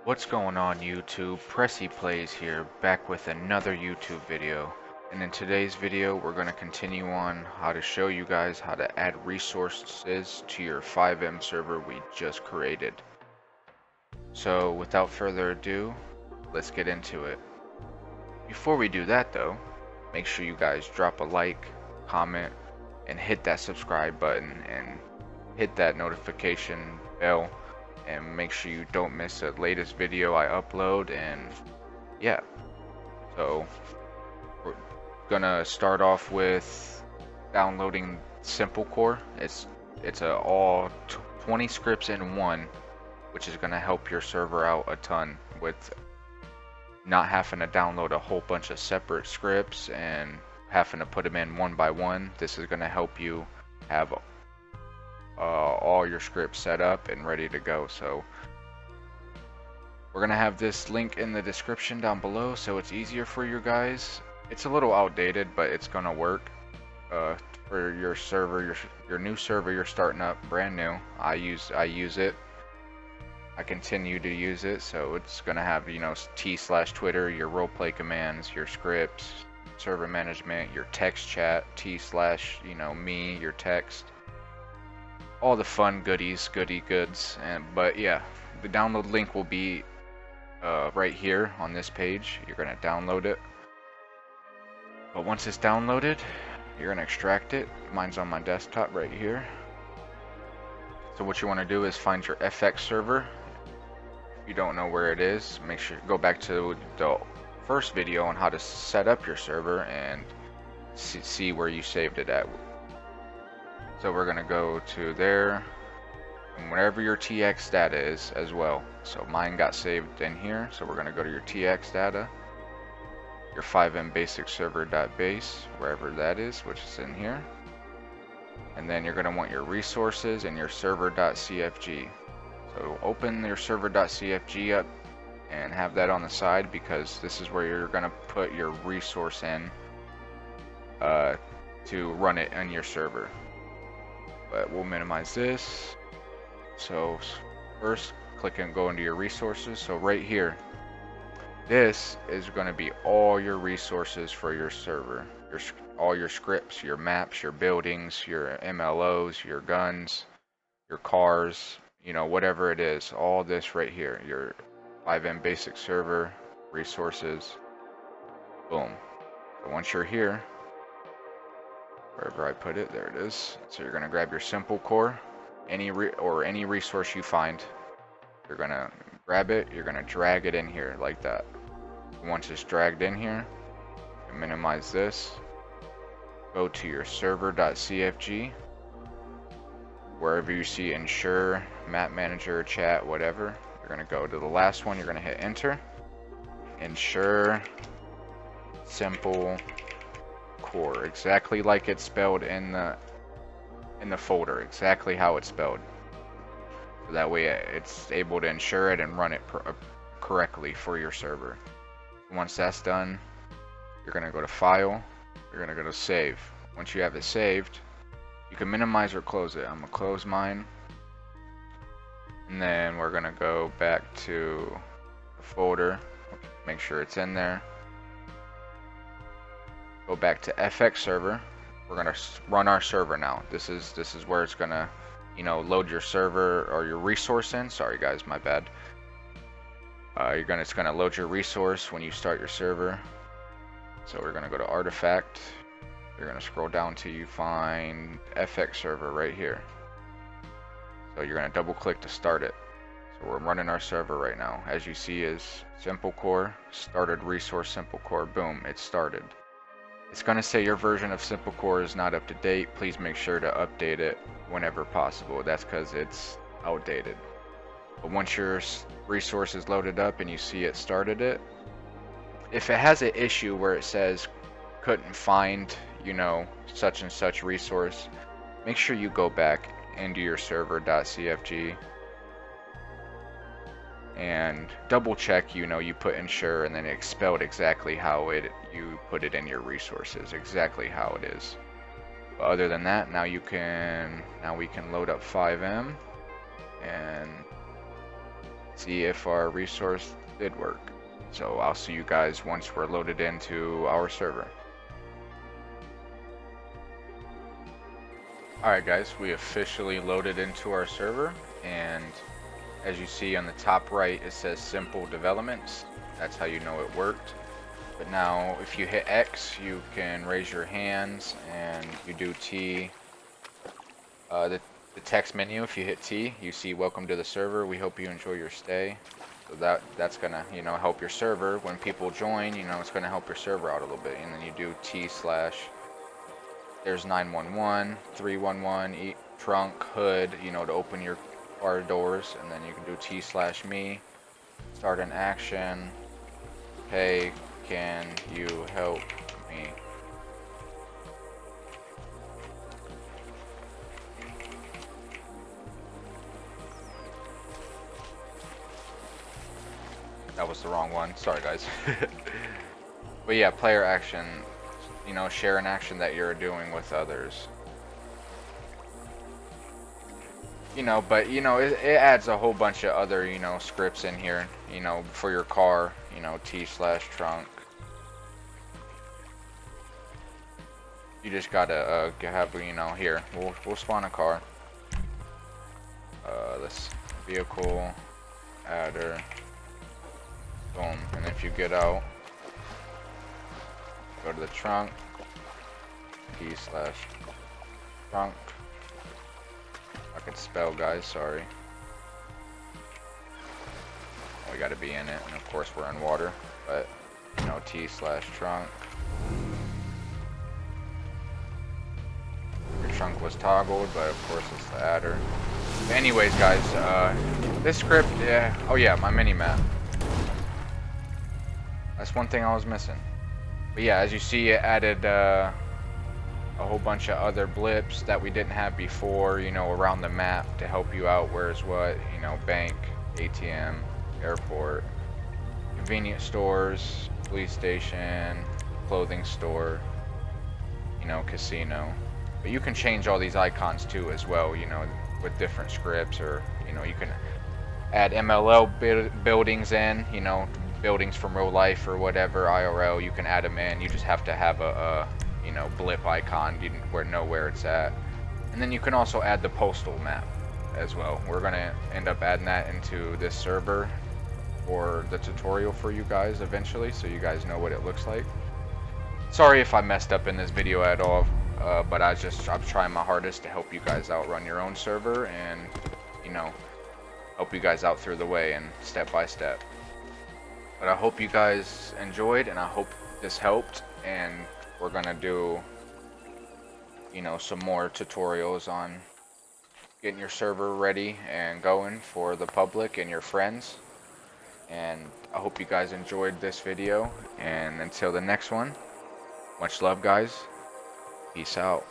What's going on YouTube? Pressy Plays here, back with another YouTube video. And in today's video, we're going to continue on how to show you guys how to add resources to your FIVEM server we just created. So without further ado, let's get into it. Before we do that though, make sure you guys drop a like, comment, and hit that subscribe button and hit that notification bell, and make sure you don't miss the latest video I upload. And yeah, so we're gonna start off with downloading Simple Core. It's all 20 scripts in one, which is gonna help your server out a ton with not having to download a whole bunch of separate scripts and having to put them in one by one. This is gonna help you have all your scripts set up and ready to go. So we're gonna have this link in the description down below so it's easier for you guys. It's a little outdated, but it's gonna work for your server, your new server you're starting up brand new. I use it. I continue to use it, so it's gonna have, you know, t/Twitter, your roleplay commands, your scripts, server management, your text chat, t/me, your text, all the fun goodies, goods. But yeah, the download link will be right here on this page. You're gonna download it, but once it's downloaded, you're gonna extract it. Mine's on my desktop right here. So what you want to do is find your FX server. If you don't know where it is, make sure you go back to the first video on how to set up your server and see where you saved it at. So we're gonna go to there, and wherever your TX data is as well. So mine got saved in here, so we're gonna go to your TX data, your FIVEM basic server.base, wherever that is, which is in here. And then you're gonna want your resources and your server.cfg. So open your server.cfg up and have that on the side, because this is where you're gonna put your resource in to run it on your server. But we'll minimize this. So first, click and go into your resources. So right here, this is going to be all your resources for your server. All your scripts, your maps, your buildings, your MLOs, your guns, your cars, you know, whatever it is. All this right here, your FIVEM basic server resources. Boom. So once you're here, wherever I put it, there it is. So you're gonna grab your Simple Core, any resource you find. You're gonna grab it. You're gonna drag it in here like that. Once it's dragged in here, you minimize this. Go to your server.cfg. Wherever you see ensure, map manager, chat, whatever, you're gonna go to the last one. You're gonna hit enter. Ensure Simple Core, exactly like it's spelled in the folder, exactly how it's spelled. So that way it's able to ensure it and run it correctly for your server. Once that's done, you're gonna go to File. You're gonna go to Save. Once you have it saved, you can minimize or close it. I'm gonna close mine, and then we're gonna go back to the folder. Make sure it's in there. Go back to FX server. We're gonna run our server now. This is where it's gonna, you know, load your server or your resource in. Sorry guys, my bad. It's gonna load your resource when you start your server. So we're gonna go to Artifact. You're gonna scroll down till you find FX server right here. So you're gonna double click to start it. So we're running our server right now. As you see is Simple Core, started resource Simple Core, boom, it started. It's going to say your version of Simple Core is not up to date. Please make sure to update it whenever possible. That's because it's outdated. But once your resource is loaded up and you see it started it, if it has an issue where it says couldn't find, you know, such and such resource, make sure you go back into your server.cfg and double check, you know, you put ensure and then it spelled exactly how you put it in your resources, exactly how it is. But other than that, now we can load up FIVEM and see if our resource did work. So I'll see you guys once we're loaded into our server. Alright guys, we officially loaded into our server, and as you see on the top right it says simple developments. That's how you know it worked. But now if you hit X you can raise your hands, and you do T. The text menu, if you hit T, you see welcome to the server, we hope you enjoy your stay. So that's gonna, you know, help your server. When people join, you know, it's gonna help your server out a little bit. And then you do T/, there's 911, 311, trunk, hood, you know, to open your car doors. And then you can do T/me, start an action, hey, can you help me? That was the wrong one. Sorry, guys. But yeah, player action. You know, share an action that you're doing with others. You know, but you know, it adds a whole bunch of other, you know, scripts in here. You know, for your car. You know, T/trunk. You just gotta have, you know, here. We'll spawn a car. This vehicle adder. Boom, and if you get out, go to the trunk, T/trunk. I could spell, guys, sorry. We gotta be in it, and of course we're in water, but, you know, T/trunk. Your trunk was toggled, but of course it's the adder. But anyways, guys, this script, yeah, oh yeah, my mini-map. That's one thing I was missing. But yeah, as you see, it added a whole bunch of other blips that we didn't have before, you know, around the map to help you out where's what, you know, bank, ATM, airport, convenience stores, police station, clothing store, you know, casino. But you can change all these icons too as well, you know, with different scripts, or, you know, you can add MLL buildings in, you know, buildings from real life or whatever, IRL, you can add them in. You just have to have a you know, blip icon, you know where it's at. And then you can also add the postal map as well. We're gonna end up adding that into this server for the tutorial for you guys eventually, so you guys know what it looks like. Sorry if I messed up in this video at all, but I'm trying my hardest to help you guys out run your own server, and, you know, help you guys out through the way and step by step. But I hope you guys enjoyed, and I hope this helped, and we're gonna do, you know, some more tutorials on getting your server ready and going for the public and your friends. And I hope you guys enjoyed this video, and until the next one, much love, guys. Peace out.